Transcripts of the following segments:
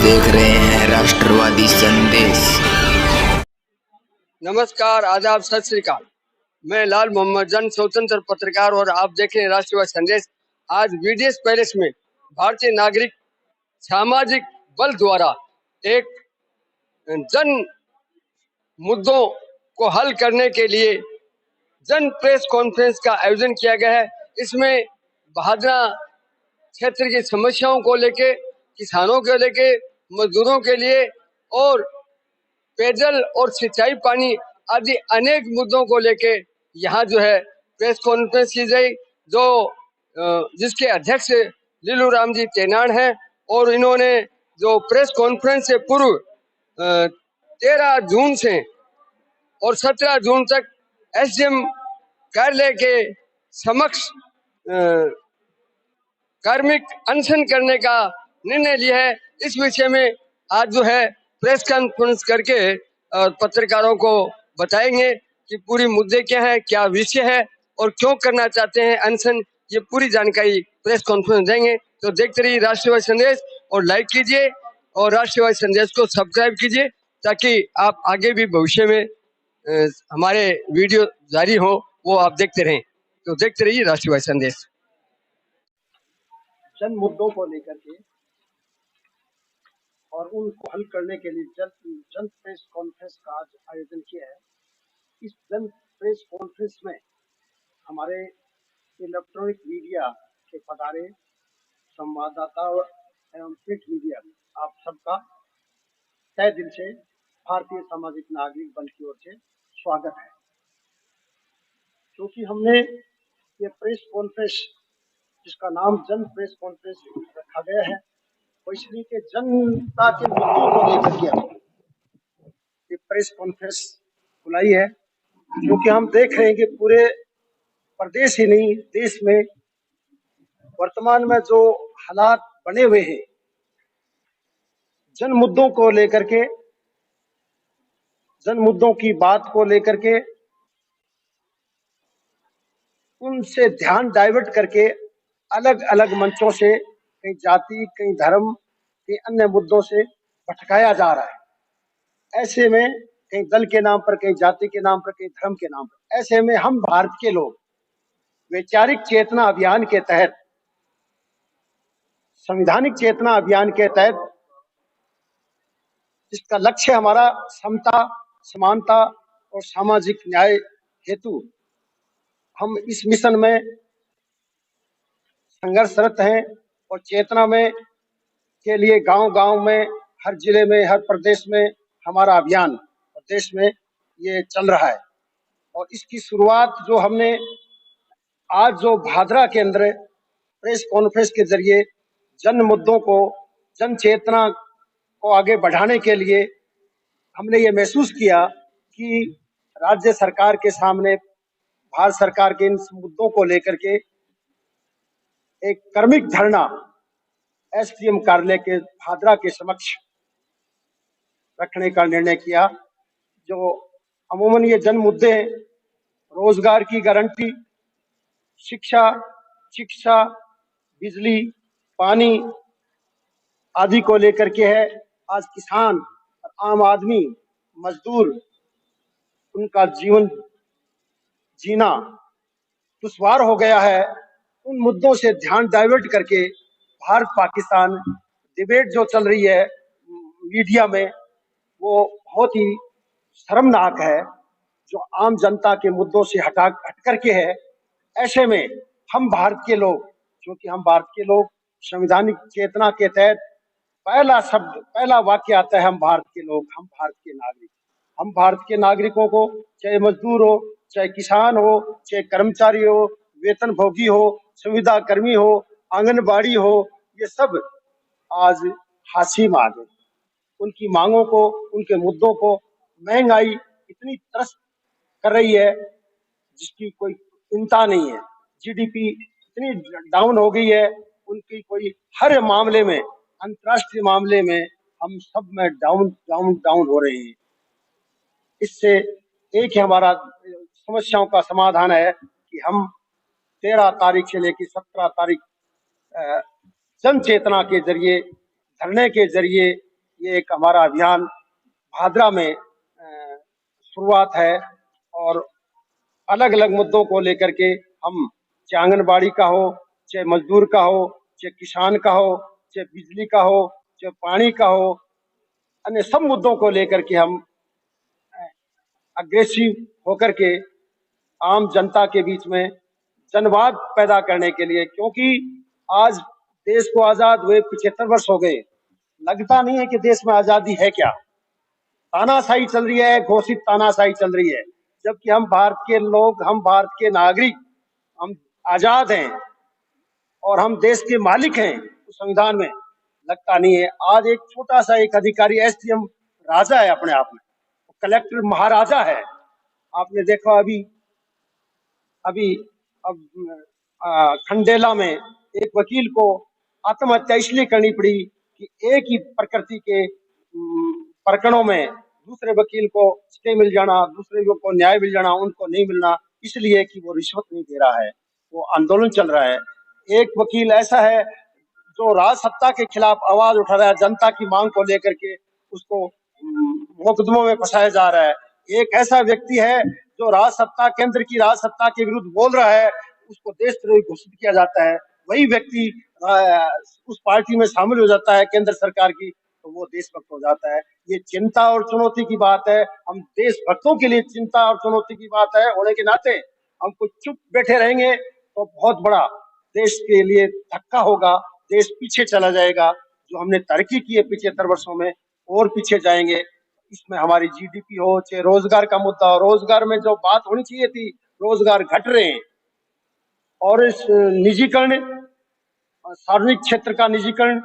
देख रहे हैं राष्ट्रवादी संदेश। नमस्कार, आदाब, सत श्री अकाल। मैं लाल मोहम्मद, जन स्वतंत्र पत्रकार, और आप देख रहे हैं राष्ट्रवादी संदेश। आज वीडीएस पैलेस में भारतीय नागरिक सामाजिक बल द्वारा एक जन मुद्दों को हल करने के लिए जन प्रेस कॉन्फ्रेंस का आयोजन किया गया है। इसमें भादरा क्षेत्र की समस्याओं को लेके, किसानों को लेके, मजदूरों के लिए और पेयजल और सिंचाई पानी आदि अनेक मुद्दों को लेके यहाँ जो है प्रेस कॉन्फ्रेंस की गई, जो जिसके अध्यक्ष लीलू राम जी तेनाड़ हैं। और इन्होंने जो प्रेस कॉन्फ्रेंस से पूर्व 13 जून से और 17 जून तक एसडीएम कार्यालय के समक्ष कार्मिक अनशन करने का निर्णय लिया है। इस विषय में आज जो है प्रेस कॉन्फ्रेंस करके पत्रकारों को बताएंगे कि पूरी मुद्दे क्या है, क्या विषय है और क्यों करना चाहते हैं अनशन। ये पूरी जानकारी प्रेस कॉन्फ्रेंस देंगे। तो देखते रहिए राष्ट्रवादी संदेश और लाइक कीजिए और राष्ट्रवादी संदेश को सब्सक्राइब कीजिए, ताकि आप आगे भी भविष्य में हमारे वीडियो जारी हो वो आप देखते रहें। तो देखते रहिए राष्ट्रवादी संदेश। जन मुद्दों को लेकर के और उनको हल करने के लिए जन प्रेस कॉन्फ्रेंस का आज आयोजन किया है। इस जन प्रेस कॉन्फ्रेंस में हमारे इलेक्ट्रॉनिक मीडिया के पधारे संवाददाता एवं प्रिंट मीडिया, आप सबका तहे दिल से भारतीय सामाजिक नागरिक बल की ओर से स्वागत है। क्योंकि हमने ये प्रेस कॉन्फ्रेंस, जिसका नाम जन प्रेस कॉन्फ्रेंस रखा गया है, वो इसलिए कि जनता के मुद्दों को लेकर के ये प्रेस कॉन्फ्रेंस बुलाई है। क्योंकि हम देख रहे हैं कि पूरे प्रदेश ही नहीं, देश में वर्तमान में जो हालात बने हुए हैं, जन मुद्दों को लेकर के, जन मुद्दों की बात को लेकर के उनसे ध्यान डाइवर्ट करके अलग अलग मंचों से कई जाति, कई धर्म, कई अन्य मुद्दों से भटकाया जा रहा है। ऐसे में कई दल के नाम पर, कई जाति के नाम पर, कई धर्म के नाम पर, ऐसे में हम भारत के लोग वैचारिक चेतना अभियान के तहत, संवैधानिक चेतना अभियान के तहत, जिसका लक्ष्य हमारा समता, समानता और सामाजिक न्याय हेतु, हम इस मिशन में संघर्षरत हैं और चेतना में के लिए गांव गांव में, हर जिले में, हर प्रदेश में हमारा अभियान देश में ये चल रहा है। और इसकी शुरुआत जो हमने आज जो भादरा के अंदर प्रेस कॉन्फ्रेंस के जरिए जन मुद्दों को, जन चेतना को आगे बढ़ाने के लिए हमने ये महसूस किया कि राज्य सरकार के सामने, भारत सरकार के इन मुद्दों को लेकर के एक कर्मिक धरना एसडीएम कार्यालय के भादरा के समक्ष रखने का निर्णय किया। जो अमूमन ये जन मुद्दे रोजगार की गारंटी, शिक्षा, चिकित्सा, बिजली, पानी आदि को लेकर के है। आज किसान और आम आदमी, मजदूर, उनका जीवन जीना दुश्वार हो गया है। उन मुद्दों से ध्यान डाइवर्ट करके भारत पाकिस्तान डिबेट जो चल रही है मीडिया में, वो बहुत ही शर्मनाक है, जो आम जनता के मुद्दों से हट करके है। ऐसे में हम भारत के लोग, क्योंकि हम भारत के लोग, संवैधानिक चेतना के तहत पहला शब्द, पहला वाक्य आता है, हम भारत के लोग, हम भारत के नागरिक। हम भारत के नागरिकों को, चाहे मजदूर हो, चाहे किसान हो, चाहे कर्मचारी हो, वेतन भोगी हो, संविदा कर्मी हो, आंगनबाड़ी हो, ये सब आज हाशिए में आ गए। उनकी मांगों को, उनके मुद्दों को महंगाई इतनी त्रस्त कर रही है जिसकी कोई चिंता नहीं है। जीडीपी इतनी डाउन हो गई है, उनकी कोई हर मामले में, अंतर्राष्ट्रीय मामले में हम सब में डाउन डाउन डाउन हो रहे हैं। इससे एक ही हमारा समस्याओं का समाधान है कि हम 13 तारीख से लेकर 17 तारीख जन चेतना के जरिए, धरने के जरिए ये एक हमारा अभियान भादरा में शुरुआत है और अलग अलग मुद्दों को लेकर के हम, चाहे आंगनबाड़ी का हो, चाहे मजदूर का हो, चाहे किसान का हो, चाहे बिजली का हो, चाहे पानी का हो, अन्य सब मुद्दों को लेकर के हम अग्रेसिव होकर के आम जनता के बीच में जनवाद पैदा करने के लिए, क्योंकि आज देश को आजाद हुए 75 वर्ष हो गए, लगता नहीं है कि देश में आजादी है क्या। तानाशाही चल रही है, घोषित तानाशाही चल रही है, जबकि हम भारत के लोग, हम भारत के नागरिक, हम आजाद हैं और हम देश के मालिक हैं उस संविधान में। लगता नहीं है। आज एक छोटा सा एक अधिकारी एसडीएम राजा है अपने आप में, कलेक्टर महाराजा है। आपने देखा अभी अभी अब खंडेला में एक वकील को आत्महत्या इसलिए करनी पड़ी कि एक ही प्रकृति के प्रकरणों में दूसरे वकील को स्टे मिल जाना, दूसरे को न्याय मिल जाना, उनको नहीं मिलना, इसलिए कि वो रिश्वत नहीं दे रहा है, वो आंदोलन चल रहा है। एक वकील ऐसा है जो राज सत्ता के खिलाफ आवाज उठा रहा है, जनता की मांग को लेकर के उसको मुकदमों में फंसाया जा रहा है। एक ऐसा व्यक्ति है जो राज सत्ता, केंद्र की राज सत्ता के विरुद्ध बोल रहा है, उसको देशद्रोही घोषित किया जाता है। वही व्यक्ति उस पार्टी में शामिल हो जाता है केंद्र सरकार की, तो वो देशभक्त हो जाता है। ये चिंता और चुनौती की बात है। हम देशभक्तों के लिए चिंता और चुनौती की बात है होने के नाते हम कुछ चुप बैठे रहेंगे तो बहुत बड़ा देश के लिए धक्का होगा, देश पीछे चला जाएगा। जो हमने तरक्की की है 75 वर्षों में, और पीछे जाएंगे। इसमें हमारी जीडीपी हो, चाहे रोजगार का मुद्दा हो, रोजगार में जो बात होनी चाहिए थी, रोजगार घट रहे हैं। और इस निजीकरण, सार्वजनिक क्षेत्र का निजीकरण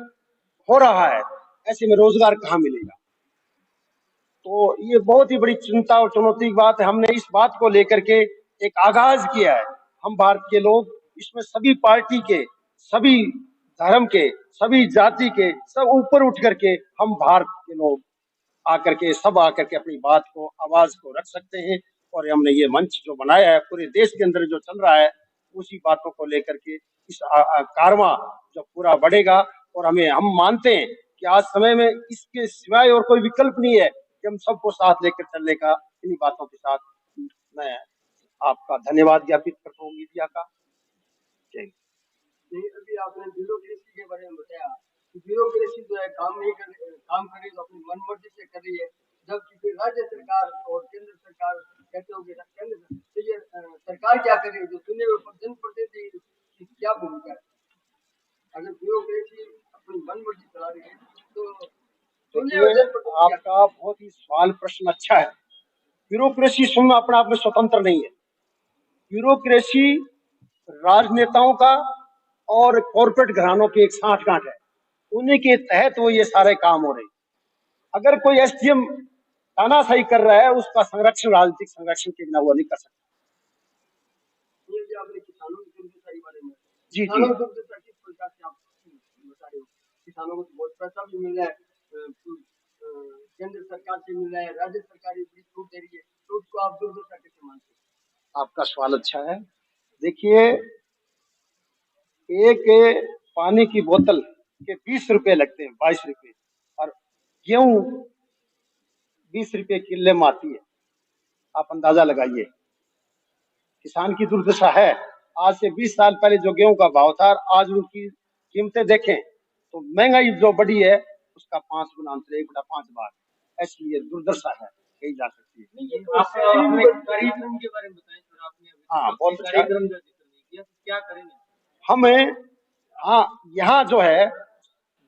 हो रहा है, ऐसे में रोजगार कहाँ मिलेगा। तो ये बहुत ही बड़ी चिंता और चुनौती की बात है। हमने इस बात को लेकर के एक आगाज किया है। हम भारत के लोग, इसमें सभी पार्टी के, सभी धर्म के, सभी जाति के, सब ऊपर उठ करके हम भारत के लोग आकर के, सब आकर के अपनी बात को, आवाज को रख सकते हैं। और हमने ये मंच जो बनाया है पूरे देश के अंदर जो चल रहा है, उसी बातों को लेकर के इस कारवां जो पूरा बढ़ेगा। और हम मानते हैं कि आज समय में इसके सिवाय और कोई विकल्प नहीं है कि हम सबको साथ लेकर चलने का। इन्हीं बातों के साथ मैं आपका धन्यवाद ज्ञापित करता हूँ मीडिया का। जय हिंद। अभी आपने ब्यूरोक्रेसी के बारे में बताया कि ब्यूरोक्रेसी जो है काम नहीं कर काम करे तो अपनी मनमर्जी से कर रही है, जबकि फिर राज्य सरकार और केंद्र सरकार कहते हो तो ये सरकार क्या कर रही है, जो चुने हुए जनप्रतिनिधि की क्या भूमिका है। अगर ब्यूरोक्रेसी अपनी मनमर्जी चला रही है तो आपका बहुत ही सवाल प्रश्न अच्छा है। ब्यूरोक्रेसी स्वयं अपने आप में स्वतंत्र नहीं है। ब्यूरोक्रेसी राजनेताओं का और कॉर्पोरेट घरानों की एक साठगांठ है, उन्हीं के तहत वो ये सारे काम हो रहे हैं। अगर कोई एसडीएम तानाशाही कर रहा है, उसका संरक्षण राजनीतिक संरक्षण के बिना वो नहीं कर सकता। आपने किसानों की दुर्दशा के बारे में, जी किसानों की दुर्दशा किस प्रकार से आप बता रहे हो। किसानों को बहुत पैसा भी मिल रहा है, केंद्र सरकार से मिल रहा है, राज्य सरकार भी छूट दे रही है, तो उसको आप दुर्दशा कैसे मानते हैं। आपका सवाल अच्छा है। देखिए, एक पानी की बोतल के 20 रुपए लगते हैं, 22 रुपए, और गेहूं 20 रुपए किले में आती है। आप अंदाजा लगाइए, किसान की दुर्दशा है। आज से 20 साल पहले जो गेहूं का भाव था, आज उनकी कीमतें देखें तो महंगाई जो बढ़ी है उसका 5 गुना अंतर, 1/5 बार। इसलिए दुर्दशा है, कही जा सकती है। कार्यक्रम के बारे में बताएं सर, आपने हाँ, बहुत अच्छा कार्यक्रम का जिक्र नहीं किया, क्या करेंगे हमें। हाँ, यहाँ जो है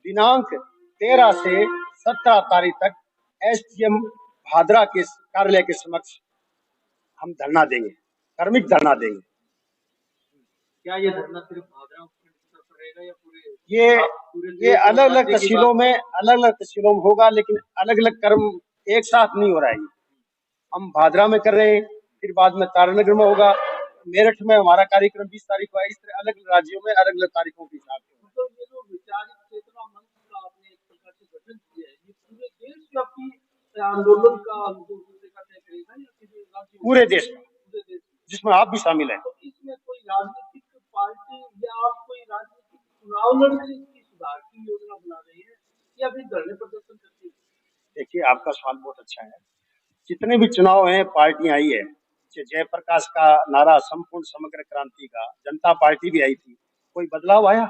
दिनांक 13 से 17 तारीख तक एसडीएम भादरा के कार्यालय के समक्ष हम धरना देंगे, कार्मिक धरना देंगे। क्या ये धरना सिर्फ भादरा पर रहेगा या ये अलग अलग तहसीलों में होगा, लेकिन अलग अलग कर्म एक साथ नहीं हो रहा है। हम भादरा में कर रहे हैं, फिर बाद में तारानगर में होगा, मेरठ में हमारा कार्यक्रम 20 तारीख को है। इस तरह अलग अलग राज्यों में अलग अलग तारीखों के हिसाब से। मतलब ये जो विचारित चेतना मंच का आपने एक प्रकार से गठन किया है, ये पूरे देशव्यापी आंदोलन का तय करेगा या किसी राज्य, पूरे देश का, पूरे देश जिसमें आप भी शामिल हैं। तो इसमें कोई राजनीतिक पार्टी या आप कोई राजनीतिक चुनाव लड़ने की सुधार की योजना बना रही है या फिर धरने प्रदर्शन करती है। देखिए, आपका सवाल बहुत अच्छा है। जितने भी चुनाव हैं, पार्टियां आई है, जयप्रकाश का नारा संपूर्ण समग्र क्रांति का, जनता पार्टी भी आई थी, कोई बदलाव आया?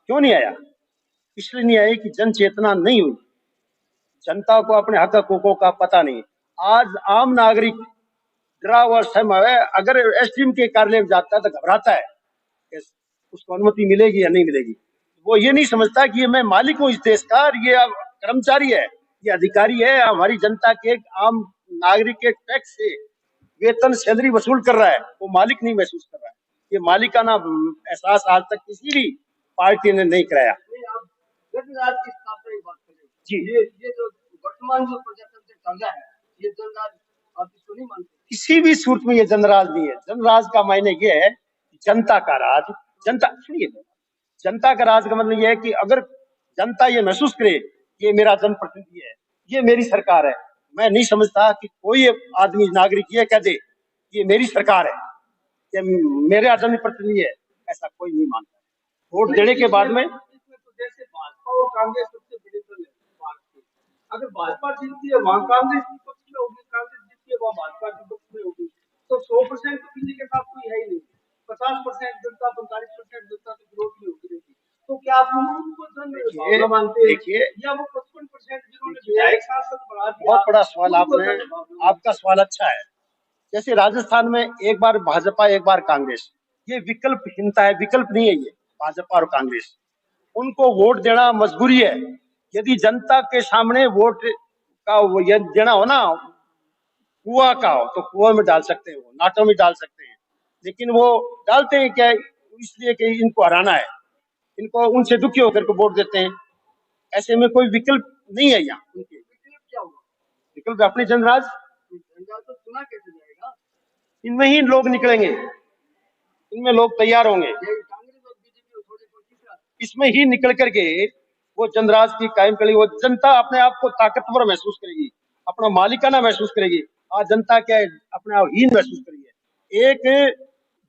क्यों नहीं आया? इसलिए नहीं आया कि जन चेतना नहीं हुई, जनता को अपने हक हकूकों का पता नहीं। आज आम नागरिक डरा हुआ सहमा है, अगर एसडीएम के कार्यालय में जाता है तो घबराता है कि उसको अनुमति मिलेगी या नहीं मिलेगी। वो ये नहीं समझता कि ये मैं मालिक हूँ इस देश का, और ये अब कर्मचारी है, ये अधिकारी है, हमारी जनता के एक आम नागरिक के टैक्स से वेतन सैलरी वसूल कर रहा है, वो मालिक नहीं महसूस कर रहा है। ये मालिकाना एहसास आज तक किसी भी पार्टी ने नहीं कराया। जनराज की स्थापना की बात करें जी, ये जो वर्तमान जो प्रजातंत्र चल रहा है, ये जनराज आप इसको नहीं मानते? किसी भी सूरत में ये जनराज नहीं है। जनराज का मायने ये है कि जनता का राज, जनता सुनिए, जनता का राज का मतलब ये है कि अगर जनता ये महसूस करे ये मेरा जनप्रतिनिधि है, ये मेरी सरकार है। मैं नहीं समझता कि कोई आदमी नागरिक ये कह दे ये मेरी सरकार है, ये मेरा जनप्रतिनिधि है, ऐसा कोई नहीं मानता। वोट देने के बाद में इसमें तो जैसे भाजपा और कांग्रेस सबसे बड़े दल है भारत के। अगर भाजपा जीतती है वहाँ कांग्रेस विपक्ष में होगी, कांग्रेस जीतती है वहाँ भाजपा विपक्ष में होगी, तो 100% तो किसी के साथ कोई है ही नहीं। 50% जनता, 45% जनता तो विरोध में होती रहेगी। तो क्या आप उनको जन मानते हैं या वो 55% जिन्होंने विधायक सांसद बढ़ा दिया? बहुत बड़ा सवाल आपने, आपका सवाल अच्छा है। जैसे राजस्थान में एक बार भाजपा एक बार कांग्रेस, ये विकल्पहीनता है, विकल्प नहीं है ये भाजपा और कांग्रेस। उनको वोट देना मजबूरी है। यदि जनता के सामने वोट का वो ये देना हो ना, कुआ का हो तो कुआं में डाल सकते हैं, वो नाटों में डाल सकते हैं, लेकिन वो डालते हैं क्या? इसलिए कि इनको हराना है, इनको उनसे दुखी होकर के वोट देते हैं। ऐसे में कोई विकल्प नहीं है यहाँ उनके। विकल्प क्या होगा? विकल्प अपने जनराज, जनता तो चुना कैसे जाएगा? इनमें ही लोग निकलेंगे, इनमें लोग तैयार होंगे, कांग्रेस और बीजेपी थोड़े कोई तीसरा इसमें ही निकल करके वो जनराज की कायम करेगी। वो जनता अपने आप को ताकतवर महसूस करेगी, अपना मालिकाना महसूस करेगी। आज जनता क्या है, अपने आप हीन महसूस करेगी। एक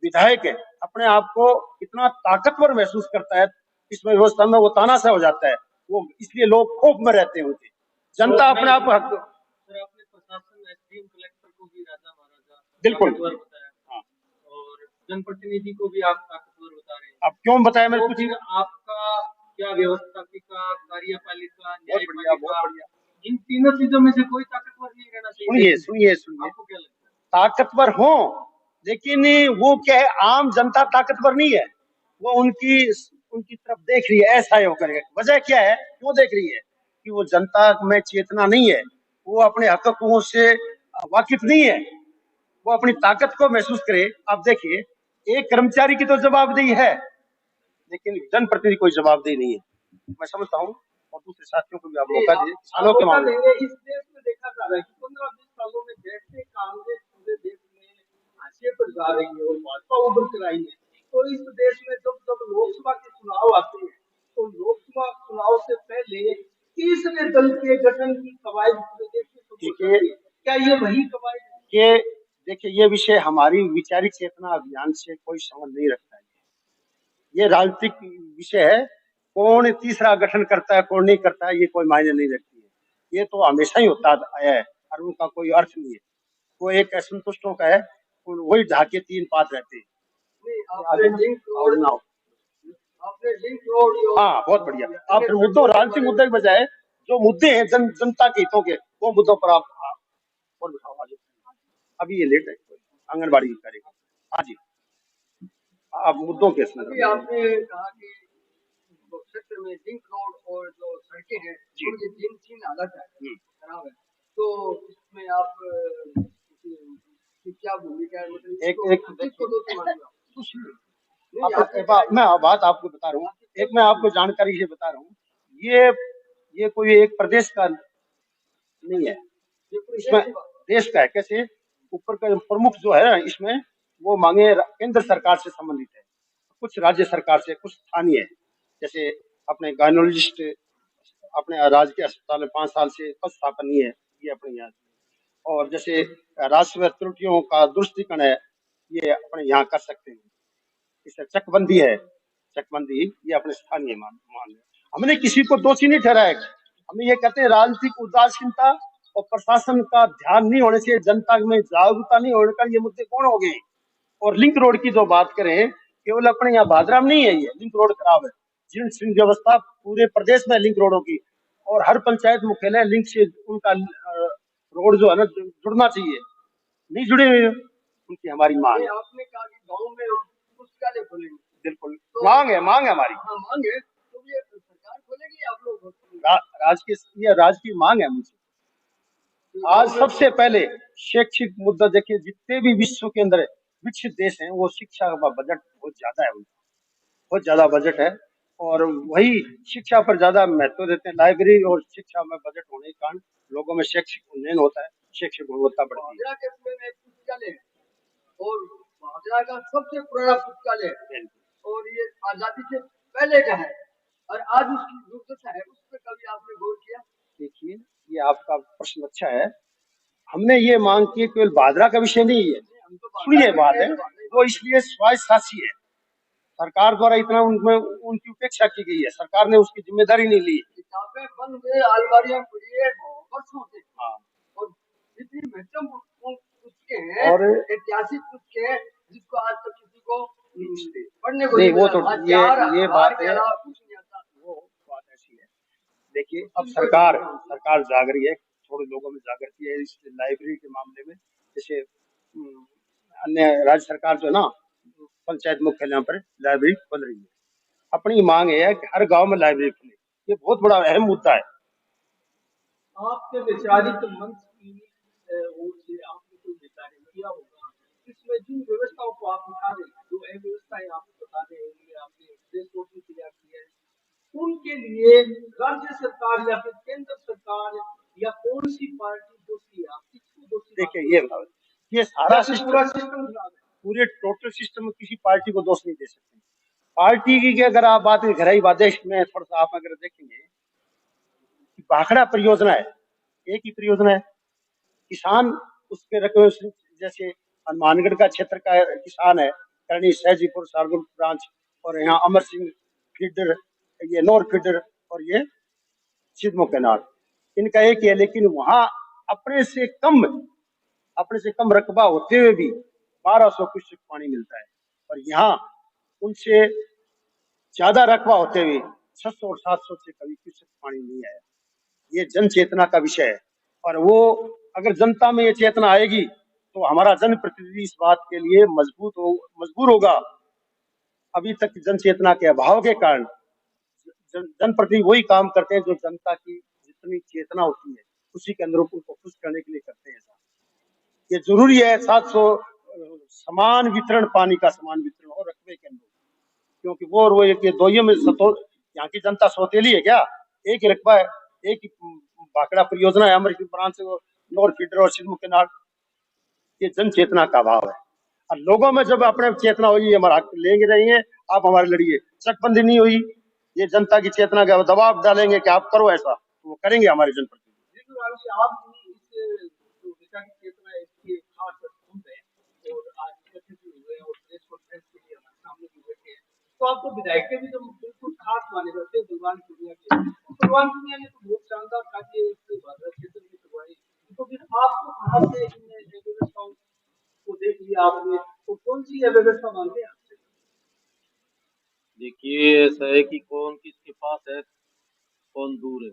विधायक है अपने आप को इतना ताकतवर महसूस करता है, इसमें व्यवस्था में वो तानाशाह हो जाता है, वो इसलिए लोग खौफ में रहते हैं उनके। जनता अपने आप सर, आपने प्रशासन, एसडीएम, कलेक्टर को भी राजा महाराजा बिल्कुल ताकतवर बताया। हाँ। और जनप्रतिनिधि को भी आप ताकतवर बता रहे हैं। अब क्यों बताया मैंने तो कुछ? फिर आपका क्या व्यवस्थापिका, कार्यपालिका, न्यायपालिका, इन तीनों चीजों में से कोई ताकतवर नहीं रहना चाहिए? सुनिए सुनिए, आपको क्या लगता है? ताकतवर हो, लेकिन वो क्या है, आम जनता ताकतवर नहीं है। वो उनकी उनकी तरफ देख रही है, ऐसा है होकर। वजह क्या है, क्यों देख रही है? कि वो जनता में चेतना नहीं है, वो अपने हकों से वाकिफ नहीं है, वो अपनी ताकत को महसूस करे। आप देखिए, एक कर्मचारी की तो जवाबदेही है, लेकिन जनप्रतिनिधि कोई जवाबदेही नहीं है। मैं समझता हूँ, और दूसरे साथियों को भी आप मौका दीजिए। सालों के मामले इस देश में देखा जा रहा है कि 15-20 सालों में जैसे कांग्रेस पूरे देश में हाशिए पर जा रही है और भाजपा उभर कर आई है, तो इस देश में जब जब लोकसभा के चुनाव आते हैं तो लोकसभा चुनाव से पहले तीसरे दल के गठन की कवायद पूरे देश में शुरू हो जाती है। क्या ये वही कवायद है? ये देखिए, ये विषय हमारी वैचारिक चेतना अभियान से कोई संबंध नहीं रखता है। ये राजनीतिक विषय है, कौन तीसरा गठन करता है कौन नहीं करता है, ये कोई मायने नहीं रखती है। ये तो हमेशा ही होता आया है और उनका कोई अर्थ नहीं है। वो एक असंतुष्टों का है, वही ढाके तीन पात रहते हैं। हाँ, बहुत बढ़िया। आप फिर मुद्दों, राजनीतिक मुद्दे के बजाय जो मुद्दे हैं जनता के हितों के, वो मुद्दों पर आप और बिठाओ आगे। अभी ये लेट है, आंगनबाड़ी करेगा। हाँ जी, आप मुद्दों के अभी आपने कहा कि क्षेत्र में लिंक रोड और जो सड़कें हैं उनकी जीर्ण हालत है, खराब है, तो इसमें आप क्या भूमिका है? मतलब मैं बात आपको बता रहा हूँ, एक मैं आपको जानकारी से बता रहा हूँ। ये कोई एक प्रदेश का नहीं है, इसमें देश का है। कैसे? ऊपर का प्रमुख जो है इसमें, वो मांगे केंद्र सरकार से संबंधित है, कुछ राज्य सरकार से, कुछ स्थानीय है। जैसे अपने गायनोलॉजिस्ट अपने राजकीय अस्पताल में 5 साल से पद स्थापन नहीं है, ये अपने यहाँ। और जैसे राजस्व त्रुटियों का दुरुस्तीकरण है, ये अपने यहाँ कर सकते हैं। इससे चकबंदी है, चकबंदी ये अपने स्थानीय मान है। हमने किसी को दोषी नहीं ठहराया हम ये कहते हैं राजनीतिक उदासीनता और प्रशासन का ध्यान नहीं होने से, जनता में जागरूकता नहीं होने का ये मुद्दे कौन हो गए। और लिंक रोड की जो बात करें, केवल अपने यहाँ भादरा में नहीं है, ये लिंक रोड खराब है। जीर्ण शीर्ण व्यवस्था पूरे प्रदेश में लिंक रोडों की, और हर पंचायत मुख्यालय लिंक से उनका रोड जो है ना जुड़ना चाहिए, नहीं जुड़े हुए उनकी हमारी मांग है। आपने कहा कि गांव में हम पुस्तकालय खोलेंगे, बिल्कुल तो मांग है हमारी। हाँ मांग है, तो ये सरकार खोलेगी या आप लोग? राजकीय मांग है मुझे। आज सबसे पहले शैक्षिक मुद्दा देखिए, जितने भी विश्व के अंदर विकसित देश हैं वो शिक्षा का बजट बहुत ज्यादा है, उनका बहुत ज्यादा बजट है, और वही शिक्षा पर ज्यादा महत्व देते हैं। लाइब्रेरी और शिक्षा में बजट होने के कारण लोगों में शैक्षिक उन्नयन होता है, शैक्षिक गुणवत्ता बढ़ती है। में पुस्तकालय है, और महाराजा का सबसे पुराना पुस्तकालय है, और ये आजादी से पहले का है, और आज उसकी दुर्दशा है, उस पर कभी आपने गौर किया? देखिए, ये आपका प्रश्न अच्छा है। हमने ये मांग की, केवल भादरा का विषय नहीं है, सुनिए बात है, वो इसलिए स्वायत्तशासी है, सरकार द्वारा इतना उनमें उनकी उपेक्षा की गई है, सरकार ने उसकी जिम्मेदारी नहीं ली। किताबें बंद हुए, अलमारियां पड़ी है वर्षों से। हाँ। और इतनी महत्वपूर्ण पुस्तकें हैं, और ऐतिहासिक पुस्तकें हैं, जिसको आज तक किसी को पढ़ने को नहीं, वो तो ये बात है, कुछ नहीं आता। वो बात ऐसी है। देखिए, अब सरकार जाग रही है, थोड़े लोगों में जागृति है इस लाइब्रेरी के मामले में। जैसे अन्य राज्य सरकार जो है ना, पंचायत मुख्यालयों पर लाइब्रेरी खोल रही है। अपनी मांग है कि हर गांव में लाइब्रेरी खुले, ये बहुत बड़ा अहम मुद्दा है। आपके वैचारिक मंच की ओर से आपने कोई विचार किया होगा, इसमें जिन व्यवस्थाओं को आप उठा रहे हैं, जो व्यवस्थाएं आप बता रहे हैं, ये आपने प्रेस नोट भी तैयार किया है, उनके लिए राज्य सरकार या फिर केंद्र सरकार या कौन सी पार्टी दोषी है? आप किसको दोषी? देखिए, ये सारा सिस्टम, पूरे टोटल सिस्टम में किसी पार्टी को दोष नहीं दे सकते। पार्टी की अगर आप बात घराई बादेश में थोड़ा सा आप अगर देखेंगे, भाखड़ा परियोजना है, एक ही परियोजना है, किसान उसके रकम, जैसे हनुमानगढ़ का क्षेत्र का किसान है, करनी सहजीपुर सारगुल ब्रांच, और यहाँ अमर सिंह फीडर, ये नौर फीडर, और ये सिद्धमो कैनाल, इनका एक ही है, लेकिन वहां अपने से कम रकबा होते हुए भी 1200 क्यूसेक पानी मिलता है, और यहाँ उनसे ज्यादा रकबा होते हुए 600 और 700 से कभी क्यूसेक पानी नहीं आया। ये जन चेतना का विषय है, और वो अगर जनता में ये चेतना आएगी तो हमारा जनप्रतिनिधि इस बात के लिए मजबूर होगा। अभी तक जन चेतना के अभाव के कारण जनप्रतिनिधि वही काम करते हैं जो जनता की जितनी चेतना होती है उसी के अंदर उनको खुश करने के लिए करते हैं। ये जरूरी है 700 समान वितरण, पानी का समान वितरण और रकबे के अंदर, क्योंकि वो एक दोइयों में यहाँ की जनता सौतेली है क्या? एक ही रकबा है, एक ही भाखड़ा परियोजना है, अमर ब्रांच, नौर फीडर और सिद्धमो कैनाल। ये जन चेतना का अभाव है, और लोगों में जब अपने चेतना होगी हमारा हक लेंगे रहेंगे, आप हमारे लड़िए, चकबंदी नहीं हुई, ये जनता की चेतना का दबाव डालेंगे कि आप करो ऐसा, तो वो करेंगे हमारे जनप्रतिनिधि। तो आपको विधायक के भी तो बिल्कुल खास माने जाते हैं भगवान पूर्णिया के। भगवान पूर्णिया ने तो बहुत शानदार कार्य इस भादरा क्षेत्र में करवाए, तो फिर आपको कहाँ से इन व्यवस्थाओं को देख लिया आपने, तो कौन सी ये व्यवस्था मानते हैं आपसे? देखिए, ऐसा है कि कौन किसके पास है, कौन दूर है,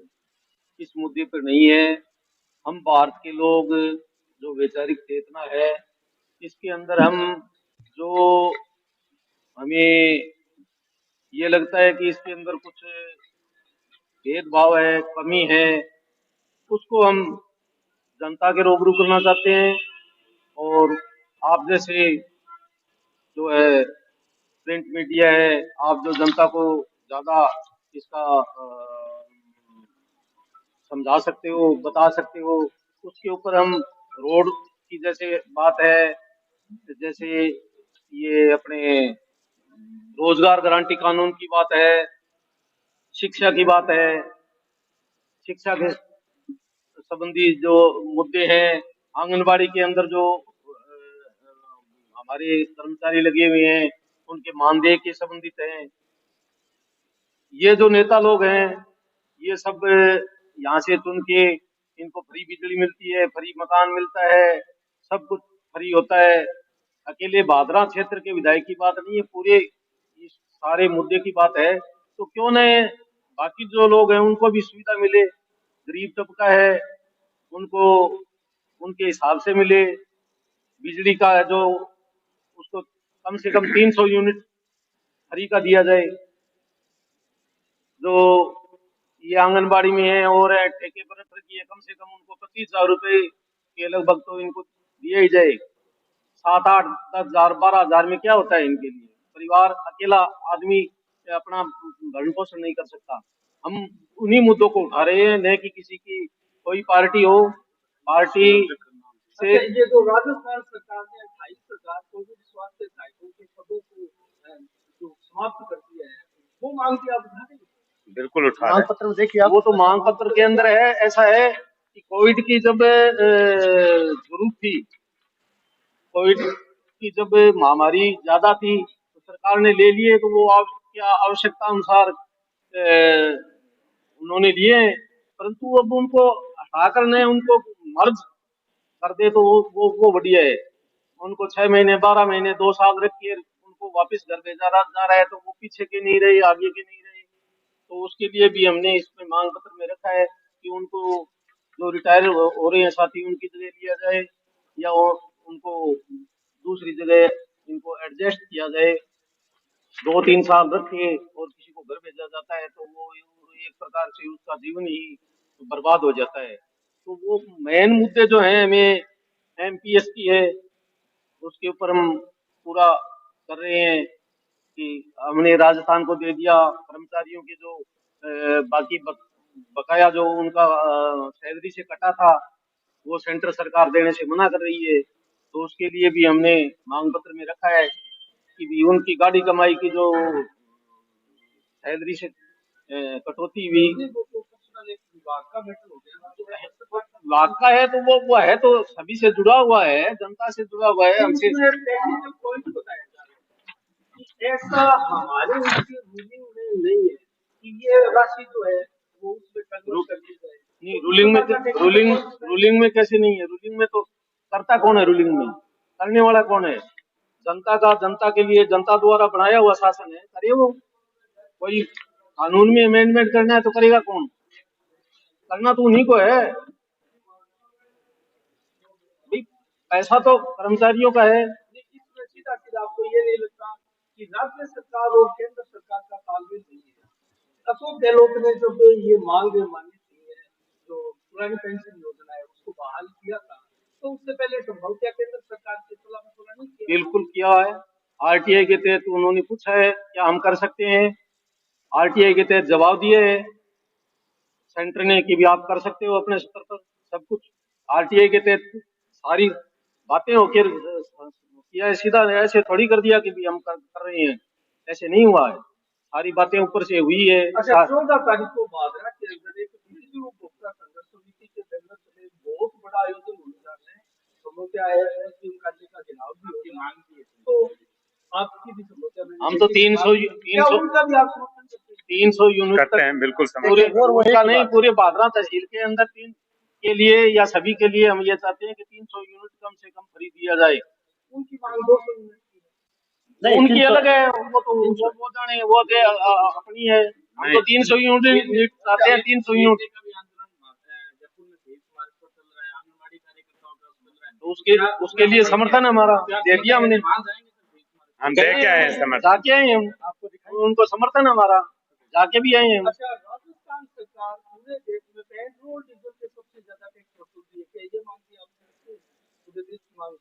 इस मुद्दे पर नहीं है। हम भारत के लोग, जो वैचारिक चेतना है, इसके अंदर हम जो हमें ये लगता है कि इसके अंदर कुछ भेदभाव है, कमी है, उसको हम जनता के रूबरू करना चाहते हैं। और आप जैसे जो है प्रिंट मीडिया है, आप जो जनता को ज्यादा इसका समझा सकते हो, बता सकते हो, उसके ऊपर हम रोड की जैसे बात है, जैसे ये अपने रोजगार गारंटी कानून की बात है, शिक्षा की बात है, शिक्षा के संबंधी जो मुद्दे हैं, आंगनबाड़ी के अंदर जो हमारे कर्मचारी लगे हुए हैं उनके मानदेय के संबंधित हैं, ये जो नेता लोग हैं ये सब यहाँ से चुन के इनको फ्री बिजली मिलती है, फ्री मकान मिलता है, सब कुछ फ्री होता है। अकेले भादरा क्षेत्र के विधायक की बात नहीं है, पूरे इस सारे मुद्दे की बात है। तो क्यों न बाकी जो लोग हैं उनको भी सुविधा मिले, गरीब तबका है उनको उनके हिसाब से मिले। बिजली का जो उसको कम से कम 300 यूनिट फ्री का दिया जाए। जो ये आंगनबाड़ी में है और है ठेके पर की है, कम से कम उनको 25,000 रुपए के लगभग तो इनको दिए ही जाए। 7, 8, 10,000, 12,000 में क्या होता है इनके लिए? परिवार अकेला आदमी अपना भरण पोषण नहीं कर सकता। हम उन्हीं मुद्दों को उठा रहे हैं, न कि किसी की कोई पार्टी हो, पार्टी से। ये जो राजस्थान सरकार ने 28,000 कोविड स्वास्थ्य सहायकों के पदों को जो समाप्त कर दिया है, वो मांग की आप उठा रहे हैं? बिल्कुल उठा मांग रहे हैं। पत्र में देखिए आप, वो तो मांग पत्र के अंदर है। ऐसा है कि कोविड की जब जरूरत थी, कोविड की जब महामारी ज्यादा थी तो सरकार ने ले लिए, तो वो क्या आवश्यकता अनुसार उन्होंने लिए हैं। परंतु अब उनको हटाकर ने उनको मर्ज कर दे तो वो बढ़िया है। उनको 6 महीने, 12 महीने, 2 साल रख के उनको वापस घर भेजा जा रहा है, तो वो पीछे के नहीं रहे, आगे के नहीं रहे। तो उसके लिए भी हमने इसमें मांग पत्र में रखा है कि उनको जो रिटायर हो रहे हैं साथी उनकी जगह लिया जाए, या उनको दूसरी जगह इनको एडजस्ट किया जाए। 2-3 साल रखे और किसी को घर भेजा जाता है तो वो एक प्रकार से उसका जीवन ही बर्बाद हो जाता है। तो वो मेन मुद्दे जो हैं हमें एमपीएस की है, उसके ऊपर हम पूरा कर रहे हैं कि हमने राजस्थान को दे दिया। कर्मचारियों के जो बाकी बकाया जो उनका सैलरी से कटा था वो सेंट्रल सरकार देने से मना कर रही है। तो उसके लिए भी हमने मांग पत्र में रखा है कि भी उनकी गाड़ी कमाई की जो सैलरी से कटौती हुई, विभाग का है तो वो है तो सभी से जुड़ा हुआ है, जनता से जुड़ा हुआ है, हमसे। ऐसा हमारे उनकी रूलिंग में नहीं है कि ये राशि जो है वो उसमें कन्वर्ट कर दी जाए। नहीं, रूलिंग में कैसे नहीं है? रूलिंग में तो करता कौन है? रूलिंग में करने वाला कौन है? जनता के लिए जनता द्वारा बनाया हुआ शासन है, करे वो। कोई कानून में अमेंडमेंट करना है तो करेगा कौन? करना तो उन्हीं को है भाई। पैसा तो कर्मचारियों का है। इसमें सीधा सीधा आपको ये नहीं लगता कि राज्य सरकार और केंद्र सरकार का तालमेल नहीं है? अशोक गहलोत ने जब ये मांग मानी थी, जो पुरानी पेंशन योजना है उसको बहाल किया था, तो उससे पहले संभव क्या केंद्र सरकार की सलाह मशवरा नहीं किया? बिल्कुल किया है। आरटीआई के तहत उन्होंने पूछा है क्या हम कर सकते हैं, आरटीआई के तहत जवाब दिए है सेंटर ने कि भी आप कर सकते हो अपने स्तर पर सब कुछ। आरटीआई के तहत सारी बातें होकर किया है, सीधा ऐसे थोड़ी कर दिया कि भी हम कर रहे हैं, ऐसे नहीं हुआ है। सारी बातें ऊपर से हुई है। अच्छा, 14 तारीख को भादरा के अंदर एक बिजली उपभोक्ता संघर्ष समिति के बैनर में बहुत बड़ा आयोजन होने जा रहा है। समस्या है कि उनका का गिराव भी होगी, मांग की है, तो आपकी भी समस्या में हम तो 300 उनका भी आप समर्थन करते हैं? 300 यूनिट करते तक हैं, बिल्कुल पूरे समझते हैं। नहीं, पूरे भादरा तहसील के अंदर 3 के लिए या सभी के लिए हम ये चाहते हैं कि 300 यूनिट कम से कम फ्री दिया जाए। उनकी मांग 200 यूनिट की है। नहीं, उनकी अलग है, वो तो वो जाने वो अपनी है। हम तो 300 यूनिट चाहते हैं, 300 यूनिट। तो उसके लिए समर्थन हमारा दे दिया हमने। हम दे के आए हैं समर्थन, जाके आए हैं हम, उनको समर्थन हमारा जाके भी आए हैं हम। अच्छा, राजस्थान सरकार पूरे देश में पेट्रोल डीजल के सबसे ज्यादा टैक्स वसूलती है, क्या ये मांग की आपने? पूरे देश की मांग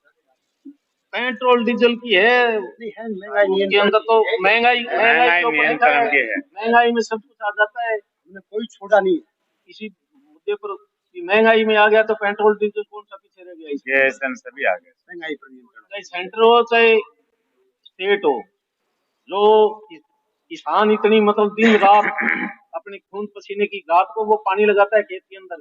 पेट्रोल डीजल की है, उसके अंदर तो महंगाई नियंत्रण की है। महंगाई में सब कुछ आ जाता है, कोई छोड़ा नहीं है। इसी मुद्दे पर कि महंगाई में आ गया तो पेट्रोल डीजल कौन सा पीछे रह गया? ये सभी आ गए। महंगाई पर नियंत्रण, चाहे सेंटर हो चाहे स्टेट हो, जो किसान इतनी मतलब दिन रात अपने खून पसीने की रात को वो पानी लगाता है खेत के अंदर,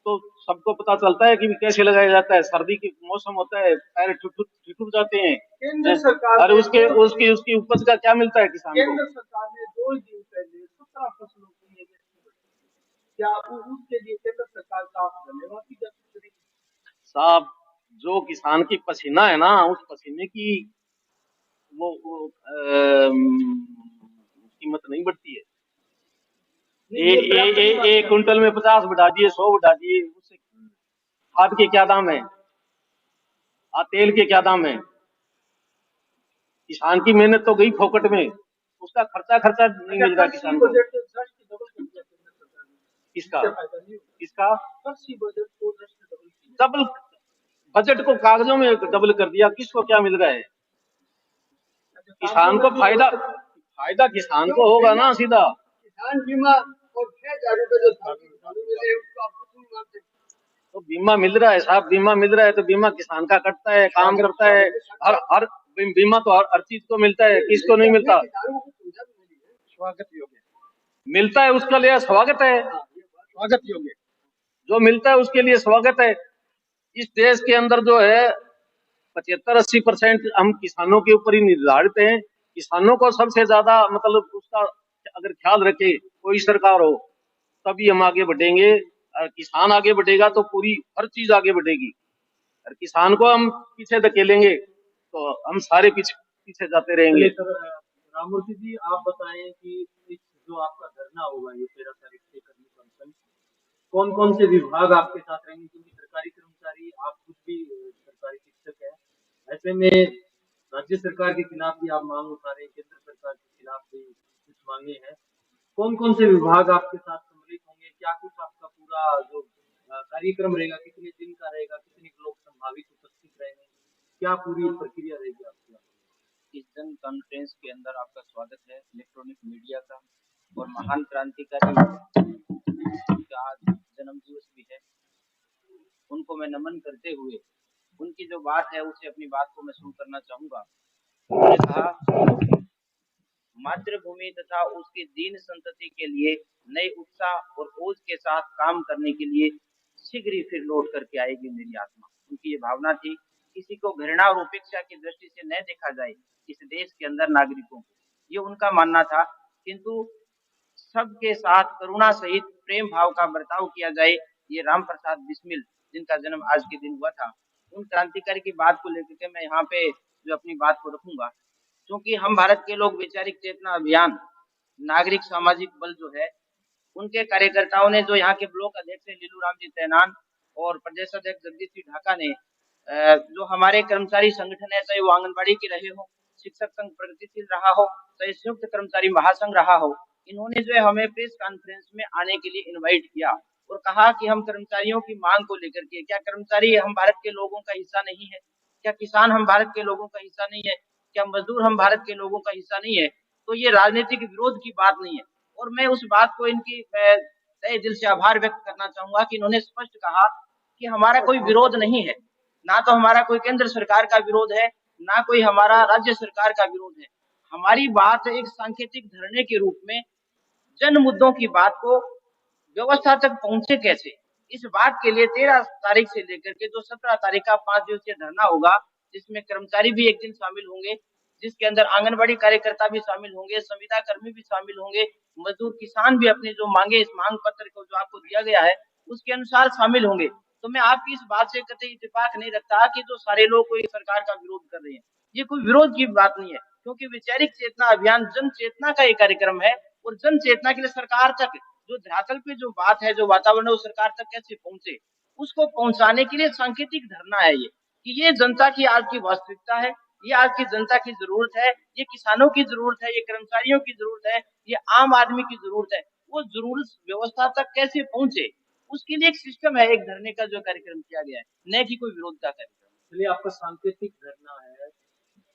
तो सबको पता चलता है कि कैसे लगाया जाता है। सर्दी के मौसम होता है, पैर ठिठुर जाते हैं, केंद्र सरकार और उसकी उपज का क्या मिलता है किसान को? केंद्र सरकार ने 2 दिन पहले 17 फसलों की क्या उसके लिए केंद्र सरकार का आप धन्यवाद भी करेंगे? साहब, जो किसान की पसीना है ना, उस पसीने की वो कीमत नहीं बढ़ती है। एक क्विंटल में 50 बढ़ा दिए, 100 बढ़ा दिए, उससे खाद के क्या दाम है, तेल के क्या दाम है। किसान की मेहनत तो गई फोकट में, उसका खर्चा नहीं मिल रहा किसान को। किसका किसका डबल बजट को कागजों में डबल कर दिया, किसको क्या मिल रहा है? किसान को फायदा किसान को होगा ना सीधा। किसान बीमा और 6,000 रुपए जो मिले उसको आप कुछ नहीं मानते। तो बीमा मिल रहा है साहब, बीमा मिल रहा है तो बीमा किसान का कटता है, काम करता है। हर बीमा तो हर चीज को मिलता है, किसको नहीं मिलता? स्वागत योग्य मिलता है उसके लिए स्वागत है, स्वागत योग्य जो मिलता है उसके लिए स्वागत है। इस देश के अंदर जो है 75-80% हम किसानों के ऊपर ही निर्धारित हैं। किसानों को सबसे ज्यादा मतलब उसका अगर ख्याल रखे कोई सरकार हो, तभी हम आगे बढ़ेंगे। किसान आगे बढ़ेगा तो पूरी हर चीज आगे बढ़ेगी। और किसान को हम पीछे धकेलेंगे तो हम सारे पीछे जाते रहेंगे। राममूर्ति जी, आप बताएं कि इस जो आपका धरना होगा ये 13 तारीख से करनी फंक्शन, कौन कौन से विभाग आपके साथ रहेंगे? क्योंकि सरकारी कर्मचारी, आप खुद भी सरकारी शिक्षक है, ऐसे में राज्य सरकार के खिलाफ भी आप मांग उठा रहे हैं, केंद्र सरकार के खिलाफ भी कुछ मांगे हैं। कौन कौन से विभाग आपके साथ सम्मिलित होंगे? क्या कुछ आपका पूरा जो कार्यक्रम रहेगा, कितने दिन का रहेगा, कितने लोग संभावित उपस्थित रहेंगे, क्या पूरी प्रक्रिया रहेगी आपकी? इस जन कॉन्फ्रेंस के अंदर आपका स्वागत है। इलेक्ट्रॉनिक मीडिया का और महान क्रांतिकारी का आज जन्म दिवस भी है, उनको मैं नमन करते हुए उनकी जो बात है उसे अपनी बात को मैं शुरू करना चाहूंगा। उन्होंने कहा, मातृभूमि तथा उसकी दीन संतति के लिए नए उत्साह और ओज के साथ काम करने के लिए शीघ्र ही फिर लौट करके आएगी मेरी आत्मा। उनकी ये भावना थी, किसी को घृणा और उपेक्षा की दृष्टि से न देखा जाए इस देश के अंदर नागरिकों को, ये उनका मानना था। किंतु सबके साथ करुणा सहित प्रेम भाव का बर्ताव किया जाए, ये राम प्रसाद बिस्मिल जिनका जन्म आज के दिन हुआ था, उन क्रांतिकारी की बात को लेकर के मैं यहाँ पे जो अपनी बात को रखूंगा। क्योंकि हम भारत के लोग वैचारिक चेतना अभियान नागरिक सामाजिक बल जो है, उनके कार्यकर्ताओं ने, जो यहाँ के ब्लॉक अध्यक्ष लीलू राम जी तैनान और प्रदेश अध्यक्ष जगदीश सिंह ढाका ने, जो हमारे कर्मचारी संगठन है, चाहे वो आंगनबाड़ी के रहे हो, शिक्षक संघ प्रगतिशील रहा हो, चाहे संयुक्त कर्मचारी महासंघ रहा हो, इन्होंने जो है हमें प्रेस कॉन्फ्रेंस में आने के लिए इनवाइट किया और कहा कि हम कर्मचारियों की मांग को लेकर के, क्या कर्मचारी हम भारत के लोगों का हिस्सा नहीं है? क्या किसान हम भारत के लोगों का हिस्सा नहीं है? क्या मजदूर हम भारत के लोगों का हिस्सा नहीं है? तो ये राजनीतिक विरोध की बात नहीं है। और मैं उस बात को इनकी तहे दिल से आभार व्यक्त करना चाहूंगा कि इन्होंने स्पष्ट कहा कि हमारा कोई विरोध नहीं है, ना तो हमारा कोई केंद्र सरकार का विरोध है, ना कोई हमारा राज्य सरकार का विरोध है। हमारी बात एक सांकेतिक धरने के रूप में जन मुद्दों की बात को व्यवस्था तक पहुंचे कैसे, इस बात के लिए 13 तारीख से लेकर के जो 17 तारीख का 5 दिवसीय धरना होगा, जिसमें कर्मचारी भी एक दिन शामिल होंगे, जिसके अंदर आंगनबाड़ी कार्यकर्ता भी शामिल होंगे, संविदा कर्मी भी शामिल होंगे, मजदूर किसान भी अपनी जो मांगे, इस मांग पत्र को जो आपको दिया गया है उसके अनुसार शामिल होंगे। तो मैं आपकी इस बात से कतई इत्तेफाक नहीं रखता कि जो सारे लोग कोई सरकार का विरोध कर रहे हैं, ये कोई विरोध की बात नहीं है। क्योंकि वैचारिक चेतना अभियान जन चेतना का एक कार्यक्रम है और जन चेतना के लिए सरकार तक जो धरातल पे जो बात है, जो वातावरण है, वो सरकार तक कैसे पहुंचे, उसको पहुंचाने के लिए सांकेतिक धरना है ये, कि ये जनता की आज की वास्तविकता है, ये आज की जनता की जरूरत है, ये किसानों की जरूरत है, ये कर्मचारियों की जरूरत है, ये आम आदमी की जरूरत है। वो जरूरत व्यवस्था तक कैसे पहुंचे, उसके लिए एक सिस्टम है, एक धरने का जो कार्यक्रम किया गया है, न कि कोई विरोध का कार्यक्रम। चलिए, आपका सांकेतिक धरना है,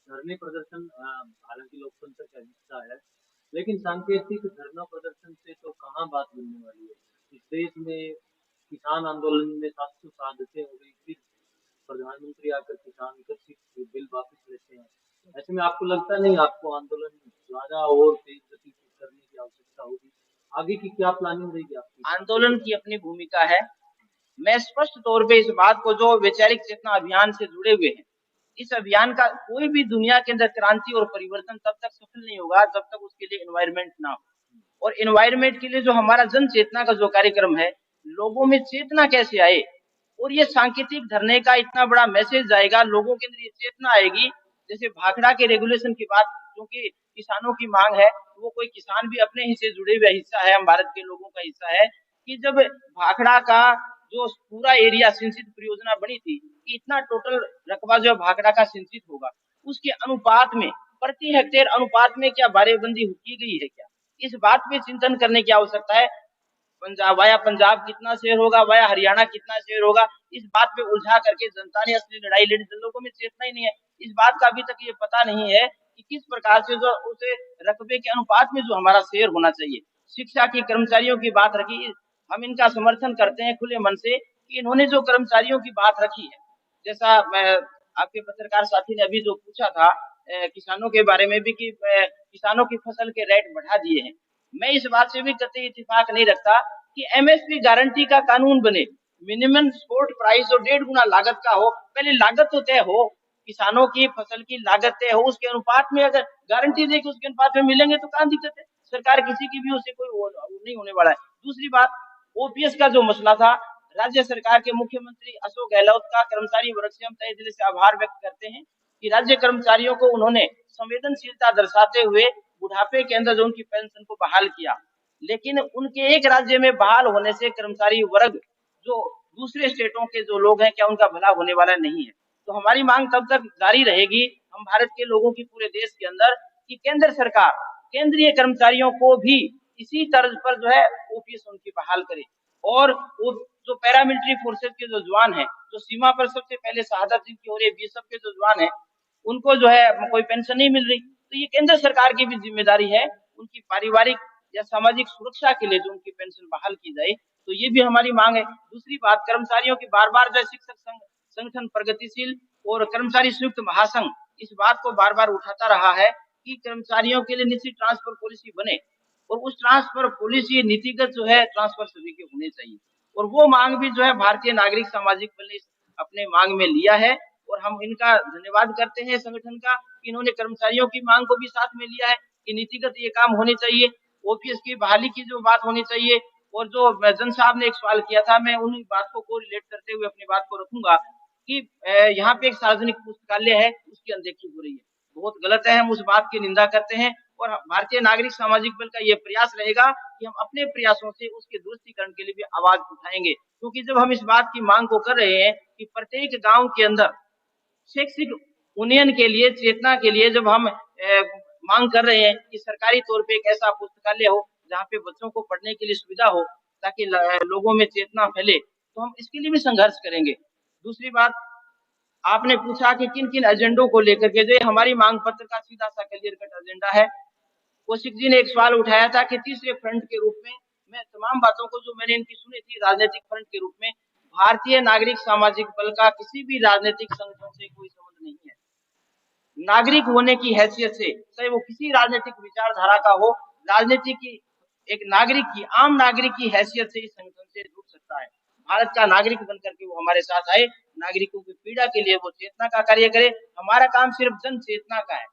धरने प्रदर्शन हालांकि लोकतंत्र का हिस्सा है, लेकिन सांकेतिक धरना प्रदर्शन से तो कहाँ बात बनने वाली है। इस देश में किसान आंदोलन में 700 शहादतें हो गई, फिर प्रधानमंत्री आकर किसान कृषि बिल वापस लेते हैं। ऐसे में आपको लगता नहीं आपको आंदोलन ज्यादा और तेज गति से करने की आवश्यकता होगी? आगे की क्या प्लानिंग रहेगी आपकी? आंदोलन की अपनी भूमिका है। मैं स्पष्ट तौर पे इस बात को, जो वैचारिक चेतना अभियान से जुड़े हुए हैं, इस अभियान का कोई भी दुनिया के अंदर क्रांति और परिवर्तन तब तक सफल नहीं होगा जब तक उसके लिए एनवायरनमेंट ना हो। और एनवायरमेंट के लिए जो हमारा जन चेतना का जो कार्यक्रम है, लोगों में चेतना कैसे आए और ये सांकेतिक धरने का इतना बड़ा मैसेज जाएगा, लोगों के अंदर ये चेतना आएगी। जैसे भाखड़ा के रेगुलेशन की बात, क्योंकि किसानों की मांग है, वो कोई किसान भी अपने हिस्से जुड़े हुए हिस्सा है, हम भारत के लोगों का हिस्सा है कि जब भाखड़ा का जो पूरा एरिया सिंचित परियोजना बनी थी, कि इतना टोटल रकबा जो भाखड़ा का सिंचित होगा, उसके अनुपात में प्रति हेक्टेयर अनुपात में क्या बारेबंदी की गई है क्या? इस बात पे चिंतन करने की आवश्यकता है। पंजाब कितना शेयर होगा, वाया हरियाणा कितना शेयर होगा, इस बात पे उलझा करके जनता ने असली लड़ाई लड़ी। लोगों में चेतना ही नहीं है, इस बात का अभी तक ये पता नहीं है कि किस प्रकार से जो उसे रकबे के अनुपात में जो हमारा शेयर होना चाहिए। शिक्षा की कर्मचारियों की बात रखी, हम इनका समर्थन करते हैं खुले मन से कि इन्होंने जो कर्मचारियों की बात रखी है, जैसा मैं आपके पत्रकार साथी ने अभी जो पूछा था किसानों के बारे में भी कि किसानों की फसल के रेट बढ़ा दिए हैं, मैं इस बात से भी कतई इत्तेफाक नहीं रखता कि एमएसपी गारंटी का कानून बने, मिनिमम सपोर्ट प्राइस जो 1.5 गुना लागत का हो। पहले लागत तो तय हो, किसानों की फसल की लागत तय हो, उसके अनुपात में अगर गारंटी दे कि उसके अनुपात में मिलेंगे तो कहाँ दिक्कत है। सरकार किसी की भी उससे कोई नहीं होने वाला है। दूसरी बात, ओपीएस का जो मसला था, राज्य सरकार के मुख्यमंत्री अशोक गहलोत का कर्मचारी वर्ग से हम तहे दिल से आभार व्यक्त करते हैं कि राज्य कर्मचारियों को उन्होंने संवेदनशीलता दर्शाते हुए बुढ़ापे के अंदर जो उनकी पेंशन को बहाल किया। लेकिन उनके एक राज्य में बहाल होने से कर्मचारी वर्ग जो दूसरे स्टेटों के जो लोग हैं, क्या उनका भला होने वाला नहीं है। तो हमारी मांग तब तक जारी रहेगी, हम भारत के लोगों की पूरे देश के अंदर, कि केंद्र सरकार केंद्रीय कर्मचारियों को भी इसी तर्ज पर जो है ओपीएस उनकी बहाल करे। और वो जो पैरामिलिट्री फोर्सेस के जो जवान हैं, जो सीमा पर सबसे पहले शहादत जिनकी हो रही है, बीएसएफ के जो जवान हैं, उनको जो है कोई पेंशन नहीं मिल रही, तो ये केंद्र सरकार की भी जिम्मेदारी है, उनकी पारिवारिक या सामाजिक सुरक्षा के लिए जो उनकी पेंशन बहाल की जाए। तो ये भी हमारी मांग है। दूसरी बात, कर्मचारियों की बार बार जो शिक्षक संगठन प्रगतिशील और कर्मचारी संयुक्त महासंघ इस बात को बार बार उठाता रहा है कि कर्मचारियों के लिए निश्चित ट्रांसफर पॉलिसी बने, और उस ट्रांसफर पॉलिसी नीतिगत जो है ट्रांसफर सभी के होने चाहिए। और वो मांग भी जो है भारतीय नागरिक सामाजिक बल ने अपने मांग में लिया है, और हम इनका धन्यवाद करते हैं संगठन का, इन्होंने कर्मचारियों की मांग को भी साथ में लिया है कि नीतिगत ये काम होने चाहिए, ओपीएस की बहाली की जो बात होनी चाहिए। और जो जन साहब ने एक सवाल किया था, मैं उन्हीं बात को रिलेट करते हुए अपनी बात को रखूंगा कि यहाँ पे एक सार्वजनिक पुस्तकालय है, उसकी अनदेखी हो रही है, बहुत गलत है, हम उस बात की निंदा करते हैं। और भारतीय नागरिक सामाजिक बल का ये प्रयास रहेगा कि हम अपने प्रयासों से उसके दुरुस्तीकरण के लिए भी आवाज उठाएंगे, क्योंकि जब हम इस बात की मांग को कर रहे हैं कि प्रत्येक गांव के अंदर शैक्षिक उन्नयन के लिए, चेतना के लिए, जब हम मांग कर रहे हैं कि सरकारी तौर पे एक ऐसा पुस्तकालय हो जहाँ पे बच्चों को पढ़ने के लिए सुविधा हो, ताकि लोगों में चेतना फैले, तो हम इसके लिए भी संघर्ष करेंगे। दूसरी बात, आपने पूछा कि किन किन एजेंडों को लेकर के, जो हमारी मांग पत्र का सीधा सा क्लियर कट एजेंडा है। कौशिक जी ने एक सवाल उठाया था कि तीसरे फ्रंट के रूप में, मैं तमाम बातों को जो मैंने इनकी सुनी थी राजनीतिक फ्रंट के रूप में, भारतीय नागरिक सामाजिक बल का किसी भी राजनीतिक संगठन से कोई संबंध नहीं है। नागरिक होने की हैसियत से, चाहे वो किसी राजनीतिक विचारधारा का हो, राजनीति की एक नागरिक की, आम नागरिक की हैसियत से इस संगठन से जुड़ सकता है। भारत का नागरिक बनकर के वो हमारे साथ आए, नागरिकों की पीड़ा के लिए वो चेतना का कार्य करे। हमारा काम सिर्फ जन चेतना का है।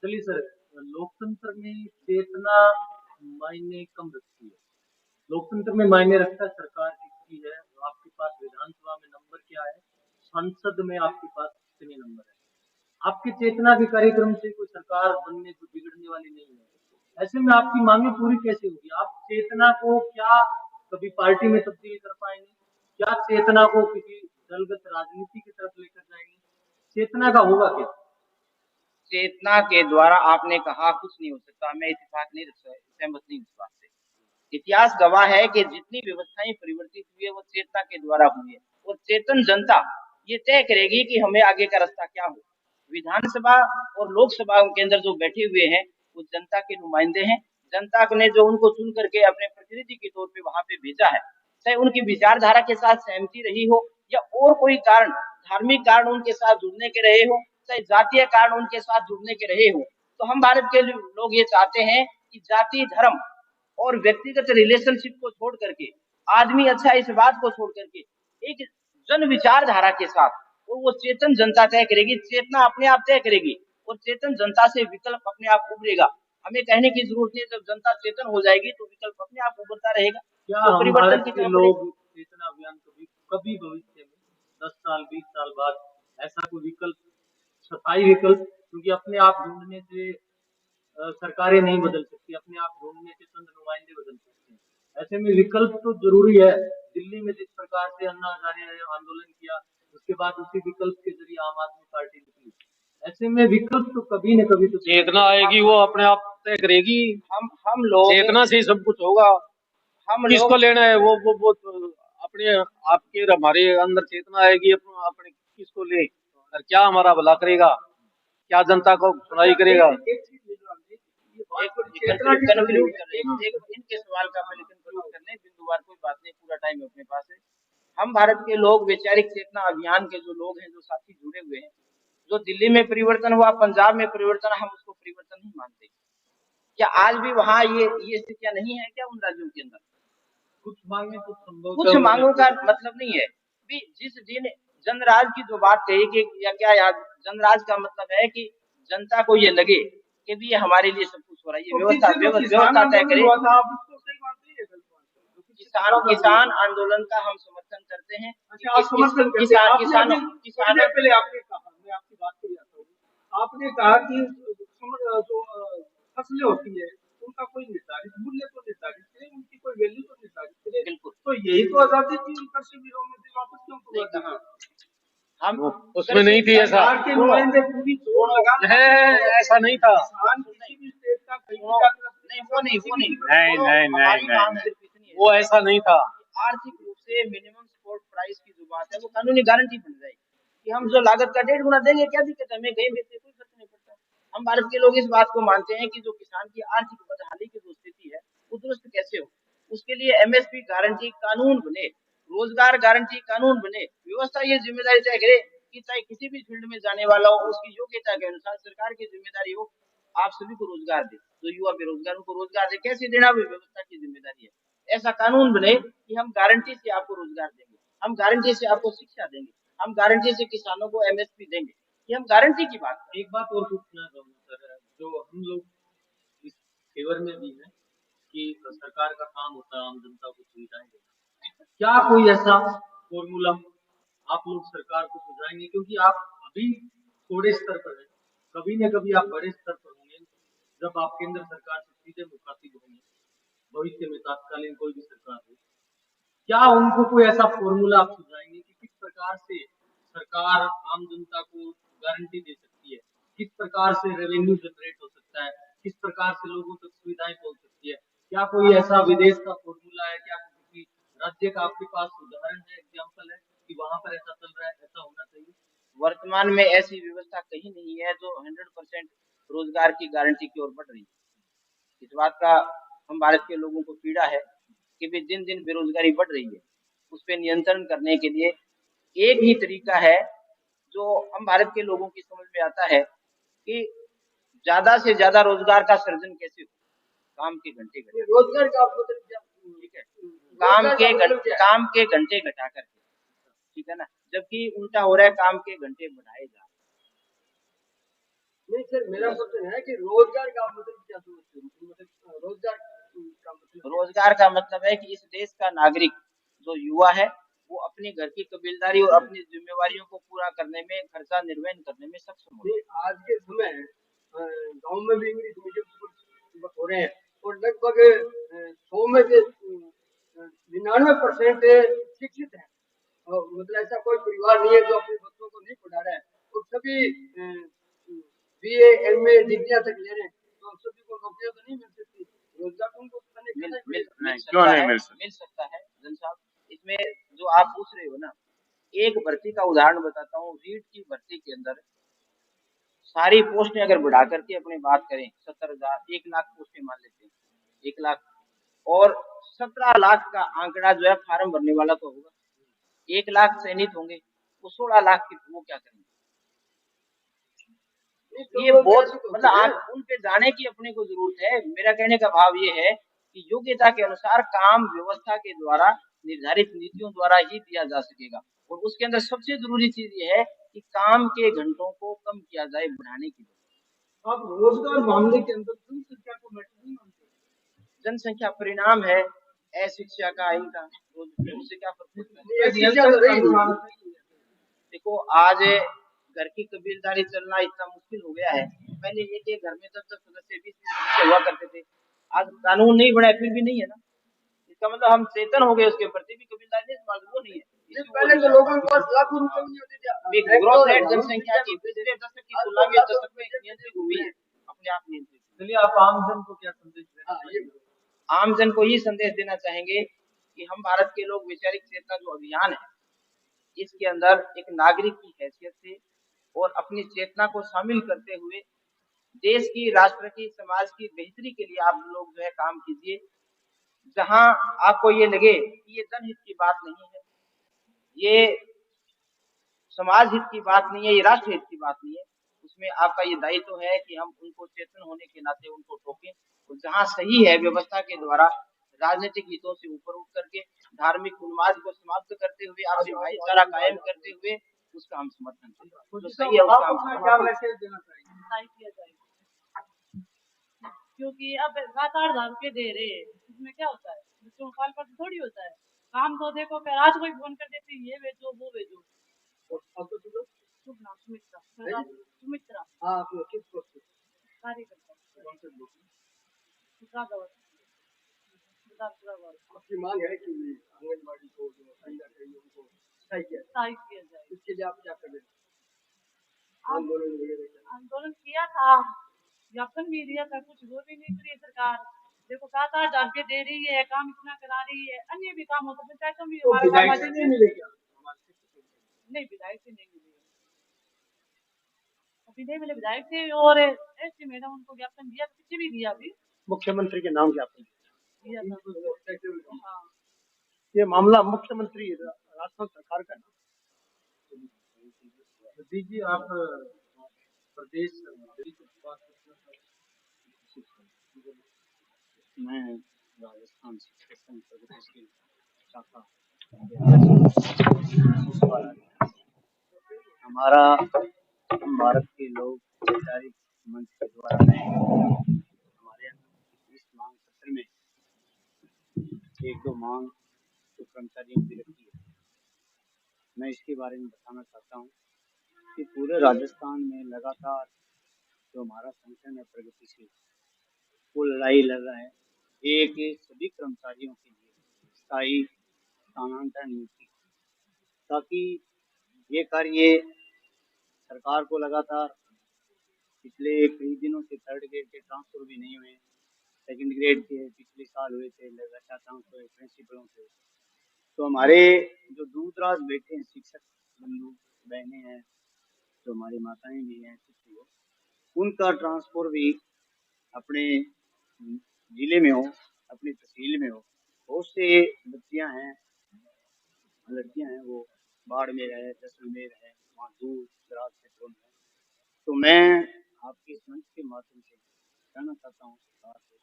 चलिए सर, लोकतंत्र में चेतना मायने कम रखती है, लोकतंत्र में मायने रखता है सरकार किसकी है, आपके पास विधानसभा में नंबर क्या है, संसद में आपके पास कितने नंबर है। आपकी चेतना के कार्यक्रम से कोई सरकार बनने को बिगड़ने वाली नहीं है। ऐसे में आपकी मांगे पूरी कैसे होगी? आप चेतना को क्या कभी पार्टी में तब्दील कर पाएंगे? क्या चेतना को किसी दलगत राजनीति की तरफ लेकर जाएंगे? चेतना का होगा क्या? चेतना के द्वारा आपने कहा कुछ नहीं हो सकता, मैं इत्तेफाक नहीं रख सकता, सहमत नहीं इस बात से। इतिहास गवाह है कि जितनी व्यवस्थाएं परिवर्तित हुई है वो चेतना के द्वारा हुई है, और चेतन जनता ये तय करेगी कि हमें आगे का रास्ता क्या हो। विधानसभा और लोकसभा के अंदर जो बैठे हुए हैं वो जनता के नुमाइंदे हैं। जनता ने जो उनको चुन करके अपने प्रतिनिधि के तौर पे वहां पे भेजा है, चाहे उनकी विचारधारा के साथ सहमति रही हो या और कोई कारण, धार्मिक कारण उनके साथ जुड़ने के रहे हो, चाहे जातीय कारण उनके साथ जुड़ने के रहे हो, तो हम भारत के लोग ये चाहते हैं कि जाति, धर्म और व्यक्तिगत रिलेशनशिप को छोड़ करके, आदमी अच्छा इस बात को छोड़ करके एक जन विचारधारा के साथ, और वो चेतन जनता तय करेगी, चेतना अपने आप तय करेगी, और चेतन जनता से विकल्प अपने आप उभरेगा। हमें कहने की जरूरत नहीं है, जब जनता चेतन हो जाएगी तो विकल्प अपने आप उभरता रहेगा। क्या तो हम परिवर्तन भारत की के तरफ लोग चेतना अभियान कभी कभी भविष्य में 10 साल 20 साल बाद ऐसा कोई विकल्प, स्थायी विकल्प, क्योंकि अपने आप ढूंढने से सरकारें नहीं बदल सकती, अपने आप ढूंढने से चंद नुमाइंदे बदल सकते हैं। ऐसे में विकल्प तो जरूरी है। दिल्ली में जिस प्रकार से अन्ना हजारे ने आंदोलन किया, उसके बाद उसी विकल्प के जरिए आम आदमी पार्टी निकली। ऐसे में विकल्प तो कभी न कभी तो चेतना आएगी, वो अपने आप तय करेगी। हम लोग चेतना से ही सब कुछ होगा। हम किसको लोग लेना है वो तो अपने आपके और हमारे अंदर चेतना आएगी, अपने किसको ले और क्या हमारा भला करेगा, क्या जनता को सुनाई करेगा। एक चीज कंक्लूड कर रहे हैं, इनके सवाल का पहले कंक्लूड कर लें, बिंदुवार कोई बात नहीं, पूरा टाइम अपने पास है। हम भारत के लोग वैचारिक चेतना अभियान के जो लोग हैं, जो साथी जुड़े हुए हैं, जो दिल्ली में परिवर्तन हुआ, पंजाब में परिवर्तन, हम उसको परिवर्तन नहीं मानते। क्या आज भी वहाँ ये स्थितियां नहीं है क्या उन राज्यों के अंदर? कुछ मांगों का मतलब नहीं है भी। जिस दिन जनराज की जो बात कही कि या क्या याद, जनराज का मतलब है कि जनता को ये लगे कि भी ये हमारे लिए सब कुछ हो रहा है, ये व्यवस्था तय करे। किसान आंदोलन का हम समर्थन करते हैं। पहले आपने कहा, मैं आपकी बात पे आता हूँ, आपने कहा कि जो फसलें होती है उनका कोई निर्धारित मूल्य तो निर्धारित करे, उनकी कोई वैल्यू तो निर्धारित करे। बिल्कुल, तो यही तो आजादी थी उन कृषि विरोध में से वापस क्यों कहा? हम उसमें नहीं थी ऐसा, के नुमाइंदे पूरी जोड़ लगा ऐसा नहीं था। किसान किसी भी स्टेट का कहीं भी नहीं, वो नहीं हमारी मांग सिर्फ इतनी है, वो ऐसा नहीं था। आर्थिक रूप से मिनिमम सपोर्ट प्राइस की जो बात है वो कानूनी गारंटी बन जाएगी कि हम जो लागत का 1.5 गुना देंगे, क्या दिक्कत है, हमें कहीं बेचने कोई फर्क नहीं पड़ता। हम भारत के लोग इस बात को मानते हैं कि जो किसान की आर्थिक बदहाली की जो स्थिति है वो दुरुस्त कैसे हो, उसके लिए एमएसपी गारंटी कानून बने, रोजगार गारंटी कानून बने, व्यवस्था ये जिम्मेदारी तय करे कि चाहे किसी भी फील्ड में जाने वाला हो, उसकी योग्यता के अनुसार सरकार की जिम्मेदारी हो आप सभी को रोजगार दे, जो युवा बेरोजगार उनको रोजगार दे, कैसे देना वो व्यवस्था की जिम्मेदारी है। ऐसा कानून बने कि हम गारंटी से आपको रोजगार देंगे, हम गारंटी से आपको शिक्षा देंगे, हम गारंटी से किसानों को एमएसपी देंगे, ये हम गारंटी की बात करें। एक बात और पूछना चाहूंगा सर, जो हम लोग इस फेवर में भी है कि सरकार का काम होता है आम जनता को सुविधाएं देना, क्या कोई ऐसा फॉर्मूला आप लोग सरकार को सुझाएंगे? क्योंकि आप अभी थोड़े स्तर पर हैं, कभी न कभी आप बड़े स्तर पर होंगे जब आप केंद्र सरकार से सीधे मुखातिब होंगे, भविष्य में तात्कालीन कोई भी सरकार हो। क्या उनको कोई ऐसा फॉर्मूला आप सुझाएंगे कि किस प्रकार से सरकार आम जनता को गारंटी दे सकती है, किस प्रकार से रेवेन्यू जनरेट हो सकता है, किस प्रकार से लोगों तक सुविधाएं पहुंच सकती है? क्या कोई ऐसा विदेश का फॉर्मूला है, क्या किसी राज्य का आपके पास उदाहरण है, एग्जाम्पल है कि वहां पर ऐसा चल रहा है, ऐसा होना चाहिए? वर्तमान में ऐसी व्यवस्था कहीं नहीं है जो 100% रोजगार की गारंटी की ओर बढ़ रही है। इस बात का हम भारत के लोगों को पीड़ा है कि भी दिन दिन बेरोजगारी बढ़ रही है। उस पर नियंत्रण करने के लिए एक ही तरीका है जो हम भारत के लोगों की समझ में आता है कि ज्यादा से ज्यादा रोजगार का सृजन कैसे हो, काम के घंटे घटे, रोजगार का मतलब ठीक है, काम के घंटे घटा करके, ठीक है ना, जबकि उल्टा हो रहा है, काम के घंटे बढ़ाए जा रहे हैं। नहीं सर, मेरा क्वेश्चन है कि रोजगार का मतलब क्या समझते हैं? मतलब रोजगार का मतलब है कि इस देश का नागरिक जो युवा है वो अपने घर की कबीलदारी और अपनी जिम्मेवारियों को पूरा करने में, खर्चा निर्वहन करने में सक्षम हो। आज के समय गांव में भी इंग्लिश मीडियम स्कूल हो रहे हैं और लगभग 100 में से 99% शिक्षित हैं। मतलब ऐसा कोई परिवार नहीं है जो अपने बच्चों को नहीं पढ़ा रहा है, और सभी बीए एमए डिग्रियां तक ले रहे हैं, तो सभी को नौकरियां तो नहीं मिल सकती, रोजगार तो उनको मिल सकता है जन साहब। इसमें जो आप पूछ रहे हो ना, एक भर्ती का उदाहरण बताता हूँ। रीट की भर्ती के अंदर सारी पोस्टें अगर बढ़ा करके अपनी बात करें, 70,000 1 लाख पोस्टें मान लेते हैं, 1 लाख, और 17 लाख का आंकड़ा जो है फार्म भरने वाला तो होगा, 1 लाख चयनित होंगे, वो 16 लाख की वो क्या करेंगे? ये बहुत मतलब आप उन पे जाने की अपने को जरूरत है। मेरा कहने का भाव ये है कि योग्यता के अनुसार काम व्यवस्था के द्वारा निर्धारित नीतियों द्वारा ही दिया जा सकेगा, और उसके अंदर सबसे जरूरी चीज ये है कि काम के घंटों को कम किया जाए, बढ़ाने की। आप रोजगार मामले के अंदर जनसंख्या को मैटर नहीं मानते? जनसंख्या परिणाम है अशिक्षा का, इनका उससे क्या फर्क पड़ता है? ये शिक्षा तो रही नहीं। देखो आज घर की कबीलदारी चलना इतना मुश्किल हो गया है। पहले एक एक घर में 10-10 सदस्य 20-20 सदस्य हुआ करते थे। आज कानून नहीं बना है फिर भी नहीं है ना। इसका मतलब हम चेतन हो गए उसके प्रति भी, कबीलदारी नहीं संभाल वो नहीं है। पहले तो लोगों के पास लाखों रुपए नहीं होते थे। एक ग्रोथ रेट जनसंख्या की पिछले दशक की 16वीं दशक में नियंत्रित हुई है, अपने आप नियंत्रित। चलिए आप आम जन को क्या संदेश देना चाहेंगे? आम जन को ये संदेश देना चाहेंगे कि हम भारत के लोग वैचारिक चेतना जो अभियान है इसके अंदर एक नागरिक की हैसियत से और अपनी चेतना को शामिल करते हुए देश की, राष्ट्र की, समाज की बेहतरी के लिए आप लोग जो है काम कीजिए। जहां आपको ये लगे कि ये जनहित की बात नहीं है, ये समाज हित की बात नहीं है, ये राष्ट्र हित की बात नहीं है, उसमें आपका ये दायित्व है कि हम उनको चेतन होने के नाते उनको टोकें। और जहां सही है व्यवस्था के द्वारा राजनीतिक हितों से ऊपर उठ करके धार्मिक उन्माद को समाप्त करते हुए आपसी भाईचारा कायम करते हुए उसका हम समर्थन करें। जो सही है उसका हम क्या मैसेज देना चाहेंगे? क्योंकि अब 7-8 हज़ार रुपये दे रहे हैं, इसमें क्या होता है? बच्चों को पाल पर थोड़ी होता है। काम तो देखो फिर आज कोई फोन कर देते ये भेजो वो भेजो। शुभ नाम सुमित्रा। सुमित्रा हाँ तो किस पोस्ट पे? कार्यकर्ता मुरादाबाद। आपकी मांग है कि आंगनबाड़ी को जो महिला चाहिए उनको स्थायी किया जाए। इसके लिए आप क्या करें? आंदोलन वगैरह आंदोलन किया था, ज्ञापन भी दिया था, कुछ वो भी नहीं करी है सरकार। देखो 7-8 हज़ार रुपये दे रही है, काम इतना करा रही है, अन्य भी काम होता है पंचायतों में तो हमारा काम विधायक से आज नहीं मिलेगा। नहीं, विधायक से नहीं मिलेगा। अभी नहीं मिले विधायक से, और ऐसे मैडम उनको ज्ञापन दिया, पीछे भी दिया, अभी मुख्यमंत्री के नाम ज्ञापन दिया था। हाँ ये मामला मुख्यमंत्री राजस्थान सरकार का है। दीजिए आप प्रदेश मैं राजस्थान शिक्षक संघ प्रदेश की शाखा हमारा हम भारत के लोग वैचारिक मंच के द्वारा हमारे इस मांग पत्र में एक दो मांग तो कर्मचारियों की रखी है। मैं इसके बारे में बताना चाहता हूँ कि पूरे राजस्थान में लगातार जो हमारा संगठन है प्रगतिशील वो लड़ाई लड़ रहा है एक सभी कर्मचारियों के लिए स्थायी स्थानांतरण नीति, ताकि ये कार्य सरकार को लगातार पिछले कई दिनों से थर्ड ग्रेड के ट्रांसफर भी नहीं हुए, सेकंड ग्रेड के पिछले साल हुए थे लगातार ट्रांसफर प्रिंसिपलों से। तो हमारे जो दूर दराज बैठे हैं शिक्षक बंधु बहनें हैं, जो हमारी माताएं भी हैं, उनका ट्रांसफर भी अपने जिले में हो, अपनी तहसील में हो। बहुत से बच्चियां हैं, लड़कियां हैं, वो बाड़मेर है, जैसलमेर है, वहाँ दूर दराज क्षेत्रों में। तो मैं आपके इस मंच के माध्यम से कहना चाहता हूँ सरकार से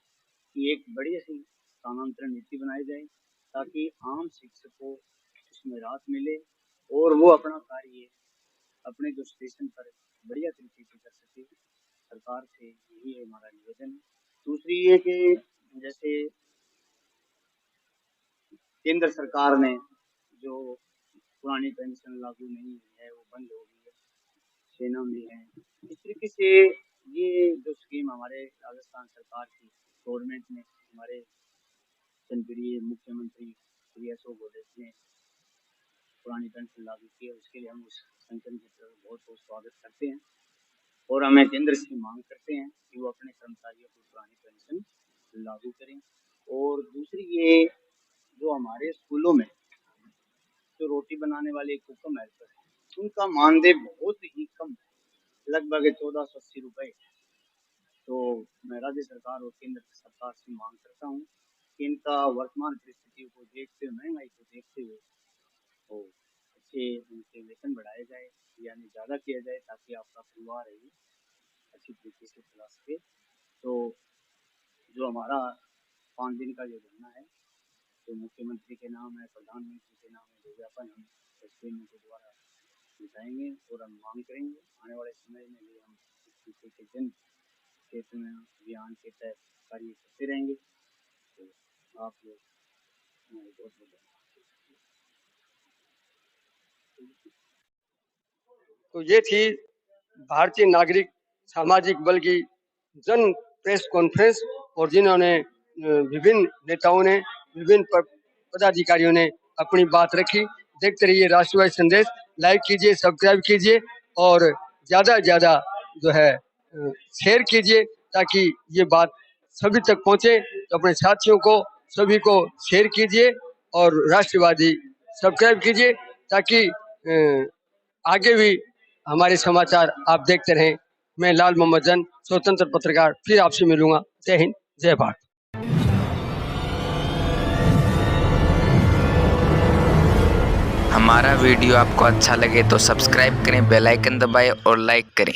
कि एक बढ़िया सी स्थानांतरण नीति बनाई जाए ताकि आम शिक्षक को उसमें राहत मिले और वो अपना कार्य अपने जो स्टेशन पर बढ़िया तरीके से कर सके। सरकार से यही है हमारा निवेदन है। दूसरी ये कि जैसे केंद्र सरकार ने जो पुरानी पेंशन लागू नहीं है वो बंद हो गई है, सेना भी है, इस तरीके से ये जो स्कीम हमारे राजस्थान सरकार की गवर्नमेंट ने हमारे जनप्रिय मुख्यमंत्री श्री अशोक गहलोत ने पुरानी पेंशन लागू की है, उसके लिए हम उस संगठन की तरफ बहुत बहुत स्वागत करते हैं और हमें केंद्र से मांग करते हैं कि वो अपने कर्मचारियों को पुरानी पेंशन लागू करें। और दूसरी ये जो हमारे स्कूलों में जो रोटी बनाने वाले कुकम हेल्पर है उनका मानदेय बहुत ही कम है, लगभग 1480 रुपये। तो मैं राज्य सरकार और केंद्र सरकार से मांग करता हूँ कि इनका वर्तमान परिस्थितियों को देखते हुए, महंगाई को देखते हुए तो अच्छे उनके वेतन बढ़ाए जाए, यानी ज़्यादा किया जाए ताकि आपका परिवार है अच्छी तरीके से चला सके। तो जो हमारा 5 दिन का जो धरना है तो मुख्यमंत्री के नाम है, प्रधानमंत्री के नाम है, जो ज्ञापन हम एसडीएम के द्वारा दिखाएंगे और हम मांग करेंगे आने वाले समय में भी हम इस तरीके के जन क्षेत्र में अभियान के तहत कार्य करते रहेंगे। तो आप लोग हमारे बहुत बहुत तो ये थी भारतीय नागरिक सामाजिक बल की जन प्रेस कॉन्फ्रेंस, और जिन्होंने विभिन्न नेताओं ने, विभिन्न पदाधिकारियों ने अपनी बात रखी। देखते रहिए राष्ट्रवादी संदेश, लाइक कीजिए, सब्सक्राइब कीजिए और ज़्यादा से ज़्यादा जो है शेयर कीजिए, ताकि ये बात सभी तक पहुँचे। तो अपने साथियों को, सभी को शेयर कीजिए और राष्ट्रवादी सब्सक्राइब कीजिए, ताकि आगे भी हमारे समाचार आप देखते रहें। मैं लाल मोहम्मद जन, स्वतंत्र पत्रकार, फिर आपसे मिलूंगा। जय हिंद, जय भारत। हमारा वीडियो आपको अच्छा लगे तो सब्सक्राइब करें, बेल आइकन दबाएं और लाइक करें।